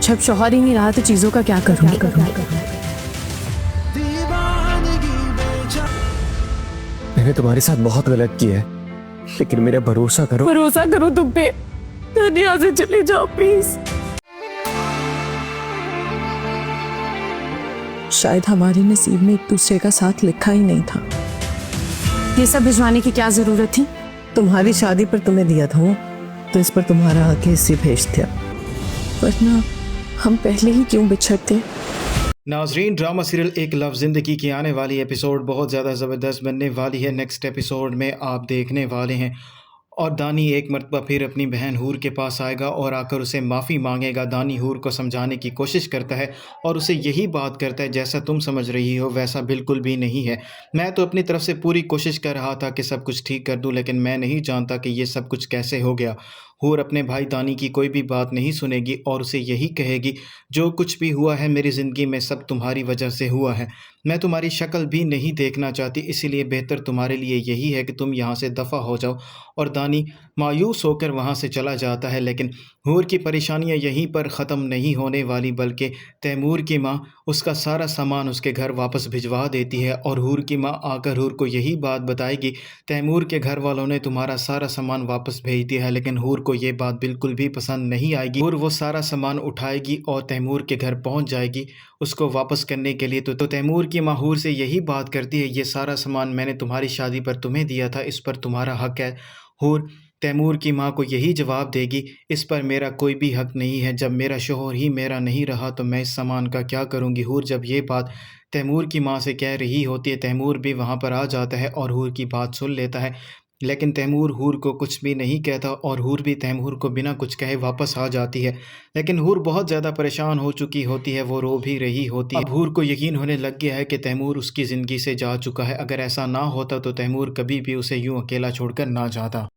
जब शौहर ही नहीं रहा तो चीजों का क्या करूँगी। मैंने तुम्हारे साथ बहुत गलत किया है, लेकिन मेरा भरोसा करो। भरोसा करो तुम पे। यहाँ से चले जाओ प्लीज। शायद हमारे नसीब में एक दूसरे का साथ लिखा ही नहीं था। ये सब भिजवाने की क्या जरूरत थी? तुम्हारी शादी पर तुम्हें दिया था वो, तो इस पर तुम्हारा हक है, इससे भेजते। वरना हम पहले ही क्यों बिछड़ते। नाजरीन, ड्रामा सीरियल एक लव जिंदगी की आने वाली एपिसोड बहुत ज़्यादा ज़बरदस्त बनने वाली है। नेक्स्ट एपिसोड में आप देखने वाले हैं और दानी एक मरतबा फिर अपनी बहन हूर के पास आएगा और आकर उसे माफ़ी मांगेगा। दानी हूर को समझाने की कोशिश करता है और उसे यही बात करता है, जैसा तुम समझ रही हो वैसा बिल्कुल भी नहीं है। मैं तो अपनी तरफ से पूरी कोशिश कर रहा था कि सब कुछ ठीक कर दूं, लेकिन मैं नहीं जानता कि ये सब कुछ कैसे हो गया। हूर अपने भाई दानी की कोई भी बात नहीं सुनेगी और उसे यही कहेगी, जो कुछ भी हुआ है मेरी ज़िंदगी में सब तुम्हारी वजह से हुआ है। मैं तुम्हारी शक्ल भी नहीं देखना चाहती, इसीलिए बेहतर तुम्हारे लिए यही है कि तुम यहाँ से दफ़ा हो जाओ। और दानी मायूस होकर वहाँ से चला जाता है। लेकिन हूर की परेशानियाँ यहीं पर ख़त्म नहीं होने वाली, बल्कि तैमूर की माँ उसका सारा सामान उसके घर वापस भिजवा देती है। और हूर की माँ आकर हूर को यही बात बताएगी, तैमूर के घर वालों ने तुम्हारा सारा सामान वापस भेज दिया है। लेकिन हूर को ये बात बिल्कुल भी पसंद नहीं आएगी। हूर वो सारा सामान उठाएगी और तैमूर के घर पहुँच जाएगी उसको वापस करने के लिए। तो तैमूर की माँ हूर से यही बात करती है, ये सारा सामान मैंने तुम्हारी शादी पर तुम्हें दिया था, इस पर तुम्हारा हक है। हूर तैमूर की माँ को यही जवाब देगी, इस पर मेरा कोई भी हक नहीं है। जब मेरा शोहर ही मेरा नहीं रहा तो मैं इस सामान का क्या करूँगी। हूर जब ये बात तैमूर की माँ से कह रही होती है, तैमूर भी वहाँ पर आ जाता है और हूर की बात सुन लेता है। लेकिन तैमूर हूर को कुछ भी नहीं कहता और हूर भी तैमूर को बिना कुछ कहे वापस आ जाती है। लेकिन हूर बहुत ज़्यादा परेशान हो चुकी होती है, वो रो भी रही होती है। अब हूर को यकीन होने लग गया है कि तैमूर उसकी ज़िंदगी से जा चुका है। अगर ऐसा ना होता तो तैमूर कभी भी उसे यूं अकेला छोड़कर ना जाता।